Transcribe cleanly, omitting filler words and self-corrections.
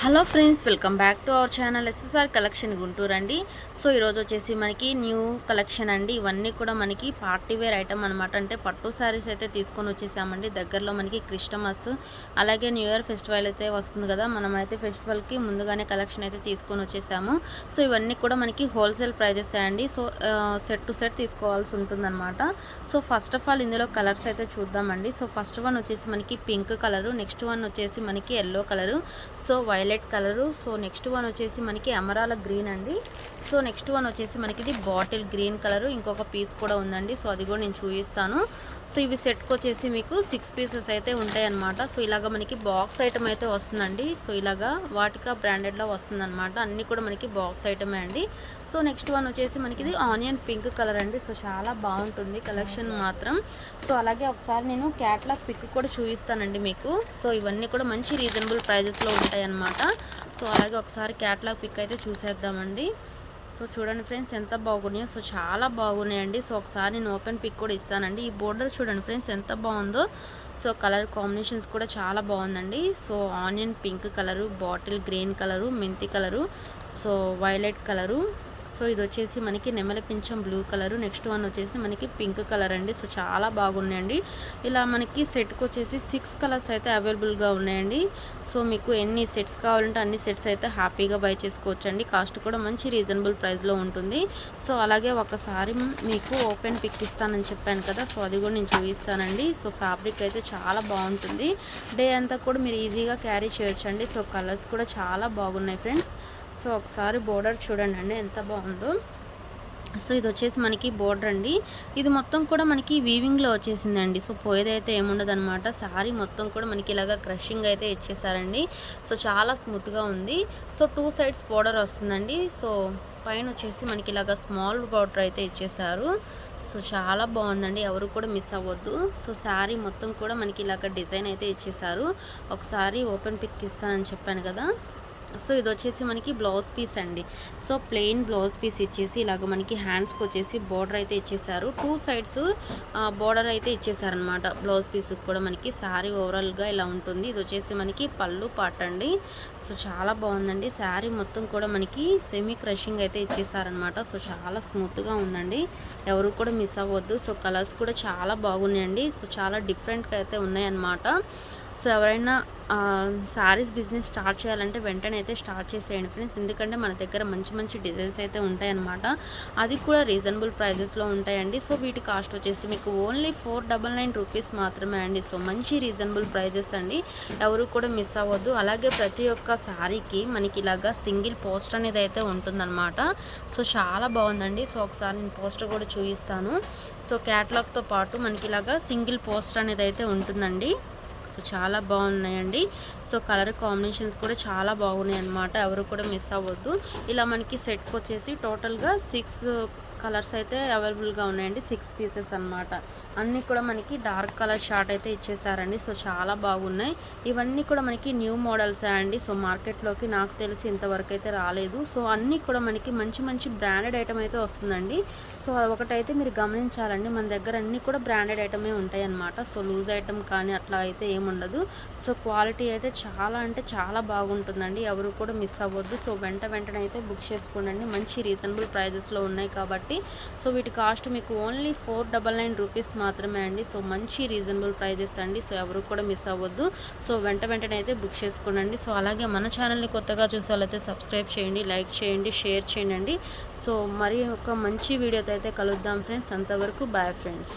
Hello friends, welcome back to our channel SSR collection Guntur అండి. So ఈరోజు వచ్చేసి మనకి న్యూ కలెక్షన్ అండి. ఇవన్నీ కూడా మనకి పార్టీ వేర్ ఐటమ్ అనమాట. అంటే పట్టు శారీస్ అయితే తీసుకొని వచ్చేసామండి. దగ్గరలో మనకి క్రిస్టమస్ అలాగే న్యూ ఇయర్ ఫెస్టివల్ అయితే వస్తుంది కదా. మనమైతే ఫెస్టివల్కి ముందుగానే కలెక్షన్ అయితే తీసుకొని వచ్చేసాము. సో ఇవన్నీ కూడా మనకి హోల్సేల్ ప్రైజెస్ అండి. సో సెట్ టు సెట్ తీసుకోవాల్సి ఉంటుందన్నమాట. సో ఫస్ట్ ఆఫ్ ఆల్ ఇందులో కలర్స్ అయితే చూద్దామండి. సో ఫస్ట్ వన్ వచ్చేసి మనకి పింక్ కలరు, నెక్స్ట్ వన్ వచ్చేసి మనకి yellow colour, so violet colour, so next one వచ్చేసి మనకి ఎమరాల గ్రీన్ అండి. సో నెక్స్ట్ వన్ వచ్చేసి మనకి ఇది బాటిల్ గ్రీన్ కలరు, ఇంకొక పీస్ కూడా ఉందండి. సో అది కూడా నేను చూపిస్తాను. సో ఇవి సెట్కి వచ్చేసి మీకు 6 పీసెస్ అయితే ఉంటాయి అన్నమాట. సో ఇలాగ మనకి బాక్స్ ఐటమ్ అయితే వస్తుందండి. సో ఇలాగా వాటికా బ్రాండెడ్లో వస్తుందన్నమాట. అన్నీ కూడా మనకి బాక్స్ ఐటమే అండి. సో నెక్స్ట్ వన్ వచ్చేసి మనకి ఇది ఆనియన్ పింక్ కలర్ అండి. సో చాలా బాగుంటుంది కలెక్షన్ మాత్రం. సో అలాగే ఒకసారి నేను క్యాట్లాగ్ పిక్ కూడా చూపిస్తానండి మీకు. సో ఇవన్నీ కూడా మంచి రీజనబుల్ ప్రైజెస్లో ఉంటాయి అన్నమాట. సో అలాగే ఒకసారి క్యాట్లాగ్ పిక్ అయితే చూసేద్దామండి. సో చూడండి ఫ్రెండ్స్ ఎంత బాగున్నాయో. సో చాలా బాగున్నాయండి. సో ఒకసారి నేను ఓపెన్ పిక్ కూడా ఇస్తానండి. ఈ బోర్డర్ చూడండి ఫ్రెండ్స్ ఎంత బాగుందో. సో కలర్ కాంబినేషన్స్ కూడా చాలా బాగుందండి. So onion pink colour, bottle green colour, మెంతి colour, so violet colour, so ఇది వచ్చేసి మనకి నెమలి పింఛం బ్లూ కలరు, నెక్స్ట్ వన్ వచ్చేసి మనకి పింక్ కలర్ అండి. సో చాలా బాగున్నాయండి. ఇలా మనకి సెట్కి వచ్చేసి 6 కలర్స్ అయితే అవైలబుల్గా ఉన్నాయండి. సో మీకు ఎన్ని సెట్స్ కావాలంటే అన్ని సెట్స్ అయితే హ్యాపీగా బై చేసుకోవచ్చు అండి. కాస్ట్ కూడా మంచి రీజనబుల్ ప్రైస్లో ఉంటుంది. సో అలాగే ఒకసారి మీకు ఓపెన్ పిక్ ఇస్తానని చెప్పాను కదా. సో అది కూడా నేను చూపిస్తానండి. సో ఫ్యాబ్రిక్ అయితే చాలా బాగుంటుంది. డే అంతా కూడా మీరు ఈజీగా క్యారీ చేయొచ్చు అండి. సో కలర్స్ కూడా చాలా బాగున్నాయి ఫ్రెండ్స్. సో ఒకసారి బోర్డర్ చూడండి అండి ఎంత బాగుందో. సో ఇది వచ్చేసి మనకి బోర్డర్ అండి. ఇది మొత్తం కూడా మనకి వీవింగ్లో వచ్చేసిందండి. సో పోయేదైతే ఏముండదు అనమాట. శారీ మొత్తం కూడా మనకి ఇలాగ క్రషింగ్ అయితే ఇచ్చేసారండి. సో చాలా స్మూత్గా ఉంది. సో 2 సైడ్స్ బోర్డర్ వస్తుందండి. సో పైన వచ్చేసి మనకి ఇలాగ స్మాల్ బోర్డర్ అయితే ఇచ్చేసారు. సో చాలా బాగుందండి, ఎవరు కూడా మిస్ అవ్వద్దు. సో శారీ మొత్తం కూడా మనకి ఇలాగ డిజైన్ అయితే ఇచ్చేసారు. ఒకసారి ఓపెన్ పిక్ ఇస్తానని చెప్పాను కదా. సో ఇది వచ్చేసి మనకి బ్లౌజ్ పీస్ అండి. సో ప్లెయిన్ బ్లౌజ్ పీస్ ఇచ్చేసి ఇలాగ మనకి హ్యాండ్స్కి వచ్చేసి బోర్డర్ అయితే ఇచ్చేసారు. 2 సైడ్స్ బోర్డర్ అయితే ఇచ్చేసారనమాట. బ్లౌజ్ పీస్కి కూడా మనకి శారీ ఓవరాల్గా ఇలా ఉంటుంది. ఇది వచ్చేసి మనకి పళ్ళు పాట అండి. సో చాలా బాగుందండి. శారీ మొత్తం కూడా మనకి సెమీ క్రషింగ్ అయితే ఇచ్చేసారనమాట. సో చాలా స్మూత్గా ఉందండి, ఎవరు కూడా మిస్ అవ్వద్దు. సో కలర్స్ కూడా చాలా బాగున్నాయండి. సో చాలా డిఫరెంట్గా అయితే ఉన్నాయన్నమాట. సో ఎవరైనా శారీస్ బిజినెస్ స్టార్ట్ చేయాలంటే వెంటనే అయితే స్టార్ట్ చేసేయండి ఫ్రెండ్స్. ఎందుకంటే మన దగ్గర మంచి మంచి డిజైన్స్ అయితే ఉంటాయన్నమాట. అది కూడా రీజనబుల్ ప్రైజెస్లో ఉంటాయండి. సో వీటి కాస్ట్ వచ్చేసి మీకు ఓన్లీ 499 రూపీస్ మాత్రమే అండి. సో మంచి రీజనబుల్ ప్రైజెస్ అండి, ఎవరు కూడా మిస్ అవ్వద్దు. అలాగే ప్రతి ఒక్క శారీకి మనకి ఇలాగా సింగిల్ పోస్టర్ అనేది అయితే ఉంటుందన్నమాట. సో చాలా బాగుందండి. సో ఒకసారి నేను పోస్టర్ కూడా చూపిస్తాను. సో క్యాటలాగ్తో పాటు మనకి ఇలాగా సింగిల్ పోస్టర్ అనేది అయితే ఉంటుందండి. సో చాలా బాగున్నాయండి. సో కలర్ కాంబినేషన్స్ కూడా చాలా బాగున్నాయి అన్నమాట, ఎవరు కూడా మిస్ అవ్వద్దు. ఇలా మనకి సెట్కి వచ్చేసి టోటల్గా 6 కలర్స్ అయితే అవైలబుల్గా ఉన్నాయండి. 6 పీసెస్ అన్నమాట. అన్నీ కూడా మనకి డార్క్ కలర్ షార్ట్ అయితే ఇచ్చేసారండి. సో చాలా బాగున్నాయి. ఇవన్నీ కూడా మనకి న్యూ మోడల్సే అండి. సో మార్కెట్లోకి నాకు తెలిసి ఇంతవరకు అయితే రాలేదు. సో అన్నీ కూడా మనకి మంచి మంచి బ్రాండెడ్ ఐటమ్ అయితే వస్తుందండి. సో ఒకటైతే మీరు గమనించాలండి, మన దగ్గర అన్నీ కూడా బ్రాండెడ్ ఐటమే ఉంటాయి అన్నమాట. సో లూజ్ ఐటమ్ కానీ అట్లా అయితే ఏముండదు. సో క్వాలిటీ అయితే చాలా అంటే చాలా బాగుంటుందండి, ఎవరు కూడా మిస్ అవ్వద్దు. సో వెంటనే అయితే బుక్ చేసుకోండి. మంచి రీజనబుల్ ప్రైజెస్లో ఉన్నాయి కాబట్టి. సో వీటి కాస్ట్ మీకు ఓన్లీ 499 రూపీస్ మాత్రమే అండి. సో మంచి రీజనబుల్ ప్రైజెస్ అండి. సో ఎవరు కూడా మిస్ అవ్వద్దు. సో వెంటనే అయితే బుక్ చేసుకోండి. సో అలాగే మన ఛానల్ని కొత్తగా చూసే వాళ్ళైతే సబ్స్క్రైబ్ చేయండి, లైక్ చేయండి, షేర్ చేయండి. సో మరి ఒక మంచి వీడియోతో అయితే కలుద్దాం ఫ్రెండ్స్. అంతవరకు బాయ్ ఫ్రెండ్స్.